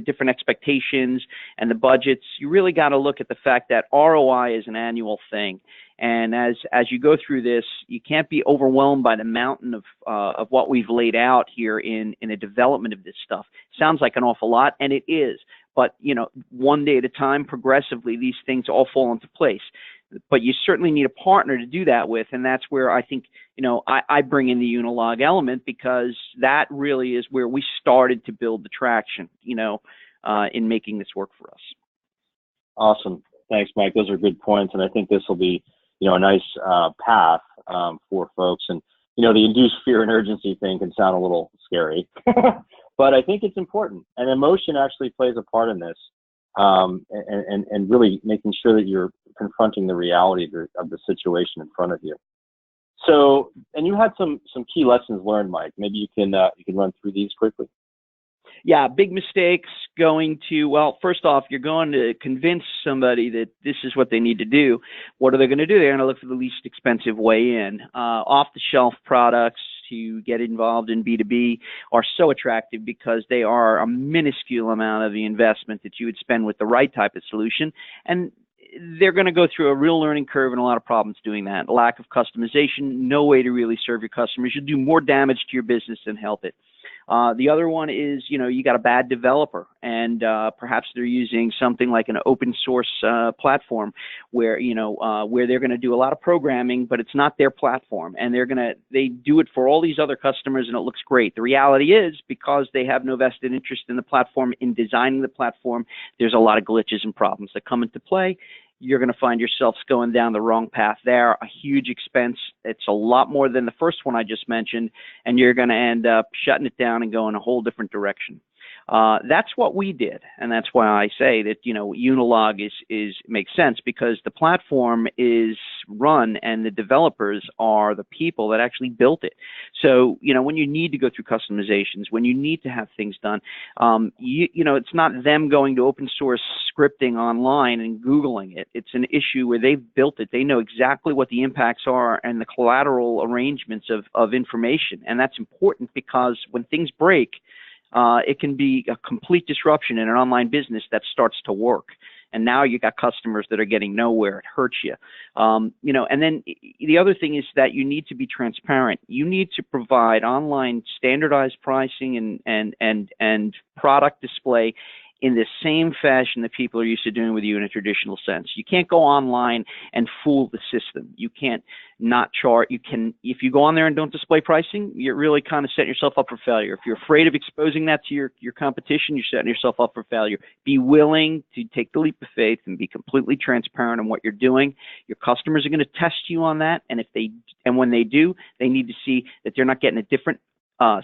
different expectations and the budgets, you really got to look at the fact that ROI is an annual thing. And as you go through this, you can't be overwhelmed by the mountain of what we've laid out here in a development of this stuff. Sounds like an awful lot, and it is. But, one day at a time, progressively, these things all fall into place. But you certainly need a partner to do that with, and that's where I think, I bring in the Unilog element, because that really is where we started to build the traction, in making this work for us. Awesome. Thanks, Mike. Those are good points, and I think this will be, a nice path for folks. And, the induced fear and urgency thing can sound a little scary, but I think it's important. And emotion actually plays a part in this, and really making sure that you're confronting the reality of the situation in front of you. So, and you had some key lessons learned, Mike. Maybe you can run through these quickly. Yeah, big mistakes going to, well, first off, you're going to convince somebody that this is what they need to do. What are they going to do? They're going to look for the least expensive way in. Off-the-shelf products to get involved in B2B are so attractive because they are a minuscule amount of the investment that you would spend with the right type of solution. And they're going to go through a real learning curve and a lot of problems doing that. Lack of customization, no way to really serve your customers. You'll do more damage to your business than help it. The other one is, you got a bad developer, and perhaps they're using something like an open source platform where, where they're going to do a lot of programming, but it's not their platform, and they do it for all these other customers, and it looks great. The reality is, because they have no vested interest in the platform, in designing the platform, there's a lot of glitches and problems that come into play. You're going to find yourselves going down the wrong path there, a huge expense. It's a lot more than the first one I just mentioned, and you're going to end up shutting it down and going a whole different direction. That's what we did, and that's why I say that, Unilog makes sense, because the platform is run and the developers are the people that actually built it. So, when you need to go through customizations, when you need to have things done, it's not them going to open source scripting online and Googling it. It's an issue where they've built it. They know exactly what the impacts are and the collateral arrangements of information. And that's important, because when things break, it can be a complete disruption in an online business that starts to work. And now you got customers that are getting nowhere. It hurts you. And then the other thing is that you need to be transparent. You need to provide online standardized pricing and product display in the same fashion that people are used to doing with you in a traditional sense. You can't go online and fool the system. You can't not chart. You can, if you go on there and don't display pricing, you're really kind of setting yourself up for failure. If you're afraid of exposing that to your competition, you're setting yourself up for failure. Be willing to take the leap of faith and be completely transparent on what you're doing. Your customers are going to test you on that, and when they do, they need to see that they're not getting a different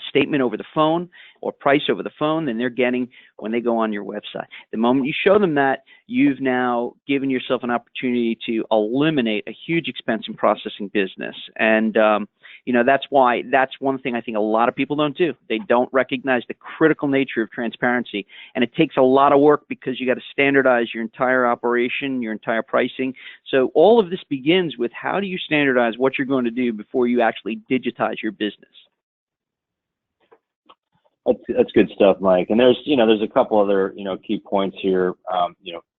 statement over the phone or price over the phone than they're getting when they go on your website. The moment you show them that, you've now given yourself an opportunity to eliminate a huge expense in processing business. And that's one thing I think a lot of people don't do. They don't recognize the critical nature of transparency, and it takes a lot of work because you got to standardize your entire operation, your entire pricing. So all of this begins with, how do you standardize what you're going to do before you actually digitize your business? That's good stuff, Mike. And there's a couple other, key points here.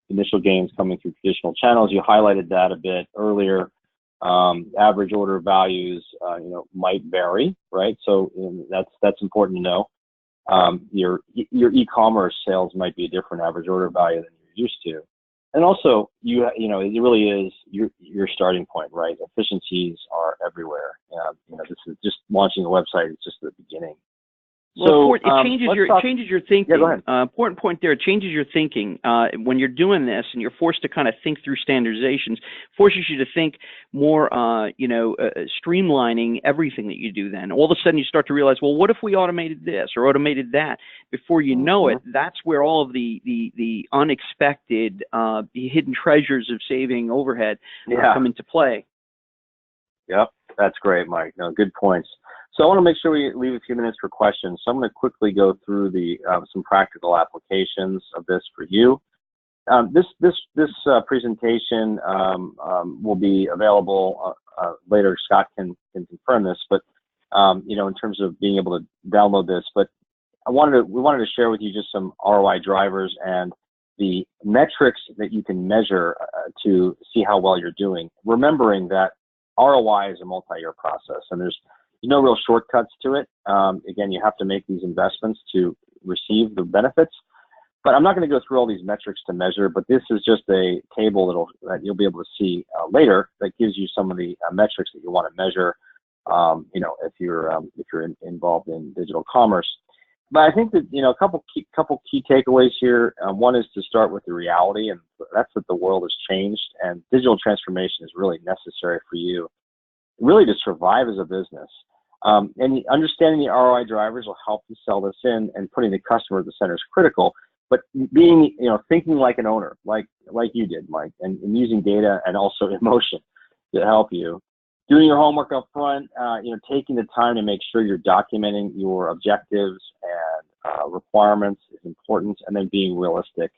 Initial gains coming through traditional channels. You highlighted that a bit earlier. Average order values, might vary, right? So that's important to know. Your e-commerce sales might be a different average order value than you're used to. And also, it really is your starting point, right? Efficiencies are everywhere. This is just launching a website. It's just the beginning. Well, it changes your thinking. Yeah, go ahead. Important point there. It changes your thinking when you're doing this, and you're forced to kind of think through standardizations. Forces you to think more, streamlining everything that you do. Then all of a sudden you start to realize, well, what if we automated this or automated that? Before you know it, that's where all of the unexpected, hidden treasures of saving overhead come into play. Yep, that's great, Mike. No, good points. So I want to make sure we leave a few minutes for questions. So I'm going to quickly go through some practical applications of this for you. This presentation will be available later. Scott can confirm this, but in terms of being able to download this. But we wanted to share with you just some ROI drivers and the metrics that you can measure to see how well you're doing. Remembering that ROI is a multi-year process, and there's no real shortcuts to it. Again, you have to make these investments to receive the benefits. But I'm not going to go through all these metrics to measure, but this is just a table that you'll be able to see later that gives you some of the metrics that you want to measure, if you're involved in digital commerce. But I think that, a couple key takeaways here. One is to start with the reality, and that's that the world has changed, and digital transformation is really necessary for you, really to survive as a business. And understanding the ROI drivers will help you sell this in, and putting the customer at the center is critical. But being, thinking like an owner, like you did, Mike, and using data and also emotion to help you. Doing your homework up front, taking the time to make sure you're documenting your objectives and requirements is important, and then being realistic.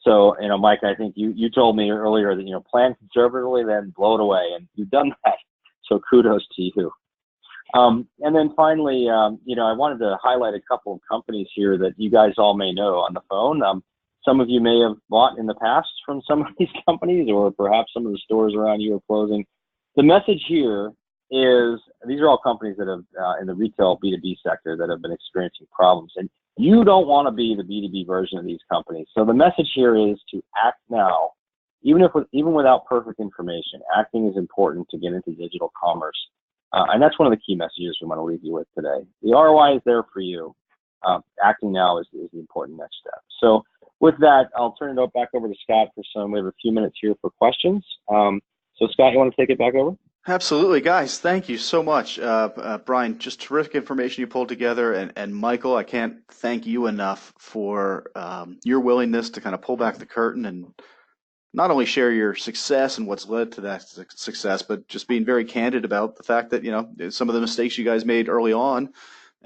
So, Mike, I think you told me earlier that, plan conservatively, then blow it away, and you've done that. So kudos to you. And then finally, I wanted to highlight a couple of companies here that you guys all may know on the phone. Some of you may have bought in the past from some of these companies, or perhaps some of the stores around you are closing. The message here is these are all companies that have in the retail B2B sector that have been experiencing problems, and you don't want to be the B2B version of these companies. So the message here is to act now, even without perfect information. Acting is important to get into digital commerce, and that's one of the key messages we want to leave you with today. The ROI is there for you. Acting now is the important next step. So with that, I'll turn it back over to Scott for some. We have a few minutes here for questions. So Scott, you want to take it back over? Absolutely, guys. Thank you so much. Brian, just terrific information you pulled together. And Michael, I can't thank you enough for your willingness to kind of pull back the curtain and not only share your success and what's led to that success, but just being very candid about the fact that, some of the mistakes you guys made early on,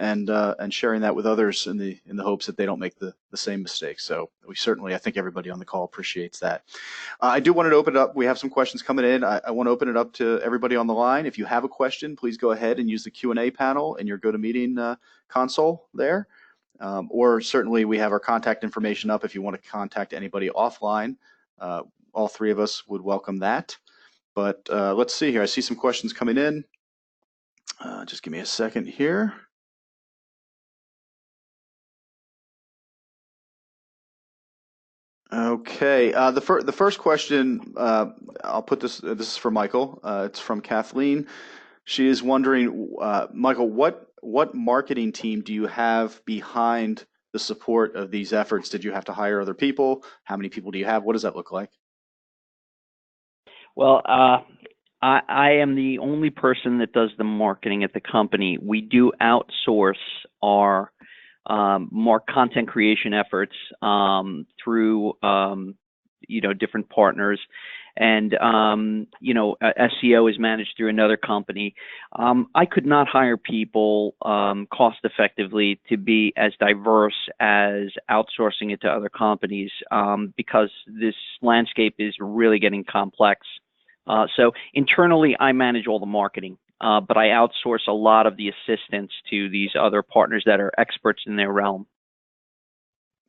and sharing that with others in the hopes that they don't make the same mistakes. So I think everybody on the call appreciates that. I do want to open it up. We have some questions coming in. I want to open it up to everybody on the line. If you have a question, please go ahead and use the Q&A panel in your GoToMeeting console there. Or certainly we have our contact information up if you want to contact anybody offline. All three of us would welcome that. But let's see here. I see some questions coming in. Just give me a second here. Okay. The first question, I'll put this. This is for Michael. It's from Kathleen. She is wondering, Michael, what marketing team do you have behind the support of these efforts? Did you have to hire other people? How many people do you have? What does that look like? Well, I am the only person that does the marketing at the company. We do outsource our more content creation efforts through different partners, and SEO is managed through another company. I could not hire people cost effectively to be as diverse as outsourcing it to other companies because this landscape is really getting complex. So internally, I manage all the marketing, but I outsource a lot of the assistance to these other partners that are experts in their realm.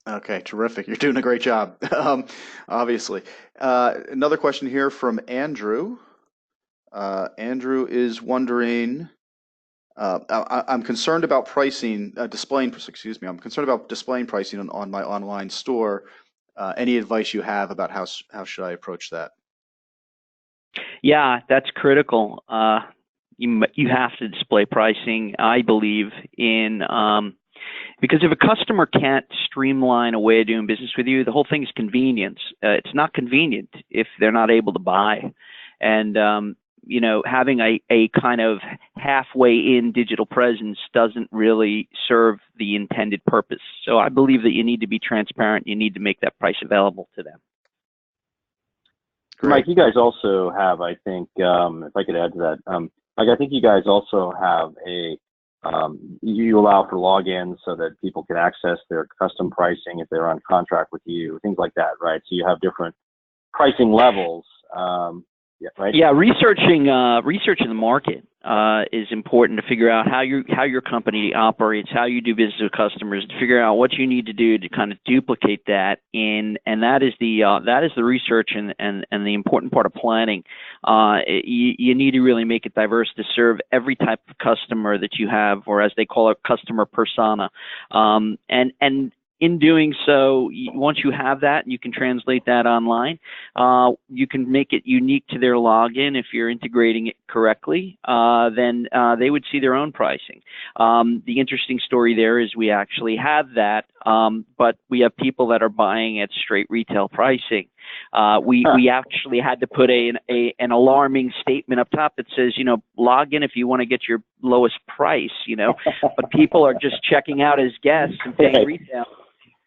Okay, terrific. You're doing a great job, obviously. Another question here from Andrew. Andrew is wondering, I'm concerned about pricing, I'm concerned about displaying pricing on my online store. Any advice you have about how should I approach that? Yeah, that's critical. You have to display pricing, I believe, because if a customer can't streamline a way of doing business with you, the whole thing is convenience. It's not convenient if they're not able to buy. And, having a kind of halfway in digital presence doesn't really serve the intended purpose. So I believe that you need to be transparent. You need to make that price available to them. Great. Mike, you guys also have, I think, if I could add to that, I think you guys also have you allow for logins so that people can access their custom pricing if they're on contract with you, things like that, right? So you have different pricing levels, right? Yeah, researching the market is important to figure out how your company operates, how you do business with customers, to figure out what you need to do to kind of duplicate that and that is the research and the important part of planning. You need to really make it diverse to serve every type of customer that you have, or as they call it, customer persona. And in doing so, once you have that, you can translate that online. You can make it unique to their login if you're integrating it correctly. Then they would see their own pricing. The interesting story there is we actually have that, but we have people that are buying at straight retail pricing. We actually had to put an alarming statement up top that says, log in if you want to get your lowest price, but people are just checking out as guests and paying retail.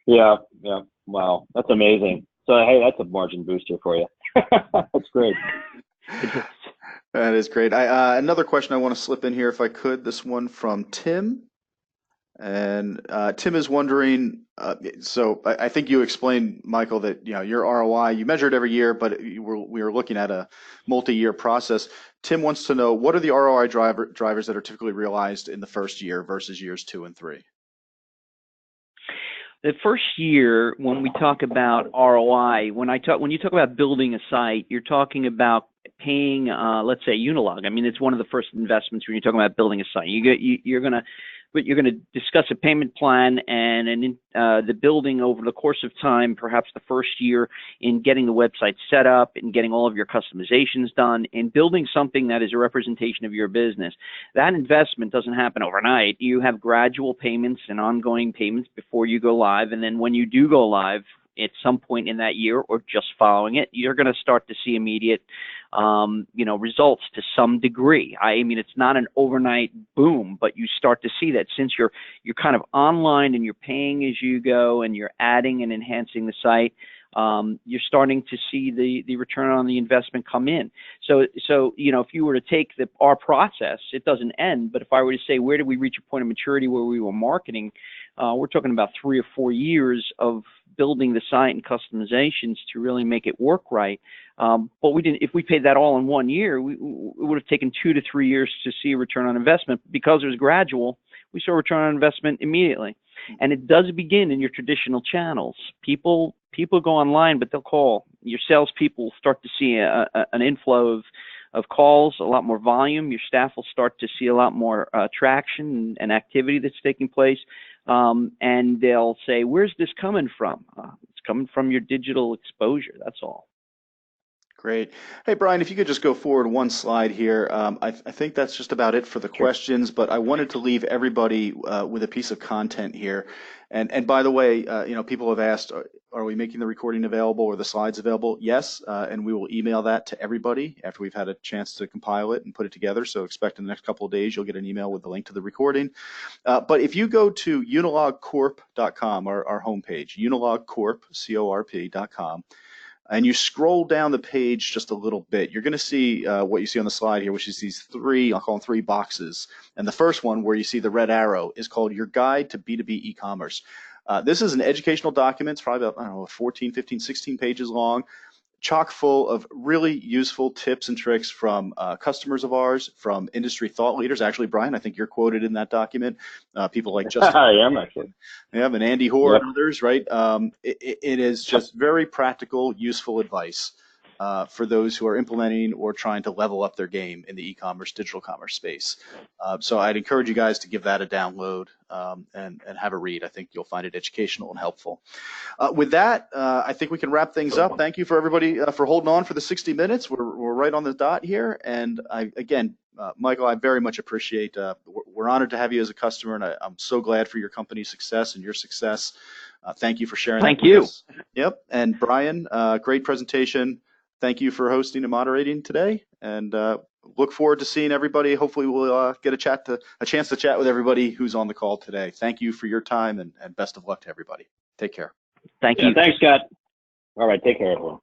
Yeah. Wow, that's amazing. So, hey, that's a margin booster for you. That's great. That is great. Another question I want to slip in here, if I could. This one from Tim. And Tim is wondering, so I think you explained, Michael, that your ROI, you measure it every year, but we were looking at a multi-year process. Tim wants to know, what are the ROI drivers that are typically realized in the first year versus years 2 and 3? The first year, when we talk about ROI, when you talk about building a site, you're talking about paying, let's say, Unilog. I mean, it's one of the first investments when you're talking about building a site. You're going to discuss a payment plan and the building over the course of time, perhaps the first year, in getting the website set up and getting all of your customizations done and building something that is a representation of your business. That investment doesn't happen overnight. You have gradual payments and ongoing payments before you go live. And then when you do go live, at some point in that year or just following it, you're going to start to see immediate results to some degree. I mean, it's not an overnight boom, but you start to see that since you're kind of online and you're paying as you go and you're adding and enhancing the site, you're starting to see the return on the investment come in. So if you were to take our process, it doesn't end, but if I were to say, where did we reach a point of maturity where we were marketing, we're talking about 3 or 4 years of building the site and customizations to really make it work right. But we didn't. If we paid that all in 1 year, it would have taken 2 to 3 years to see a return on investment. Because it was gradual, we saw a return on investment immediately. And it does begin in your traditional channels. People go online, but they'll call. Your salespeople will start to see an inflow of calls, a lot more volume. Your staff will start to see a lot more traction and activity that's taking place. And they'll say, where's this coming from? It's coming from your digital exposure. That's all. Great. Hey, Brian, if you could just go forward one slide here. I think that's just about it for the questions, but I wanted to leave everybody with a piece of content here. And by the way, people have asked, are we making the recording available or the slides available? Yes, and we will email that to everybody after we've had a chance to compile it and put it together. So expect in the next couple of days, you'll get an email with the link to the recording. But if you go to unilogcorp.com, our homepage, unilogcorp.com, and you scroll down the page just a little bit, you're going to see what you see on the slide here, which is these three, I'll call them 3 boxes. And the first one, where you see the red arrow, is called Your Guide to B2B E-Commerce. This is an educational document. It's probably about, 14, 15, 16 pages long, chock full of really useful tips and tricks from customers of ours, from industry thought leaders. Actually, Brian, I think you're quoted in that document. People like Justin. I am, actually. Yeah, and Andy Hoare Yep. and others, right? It is just very practical, useful advice for those who are implementing or trying to level up their game in the e-commerce, digital commerce space. So I'd encourage you guys to give that a download and have a read. I think you'll find it educational and helpful. With that, I think we can wrap things up. Thank you for everybody for holding on for the 60 minutes. We're right on the dot here. And again, Michael, I very much appreciate, we're honored to have you as a customer, and I'm so glad for your company's success and your success. Thank you for sharing Thank that with you. us. Yep. And Brian, great presentation. Thank you for hosting and moderating today, and look forward to seeing everybody. Hopefully we'll get a chance to chat with everybody who's on the call today. Thank you for your time, and best of luck to everybody. Take care. Thank you. Thanks, Scott. All right, take care, everyone.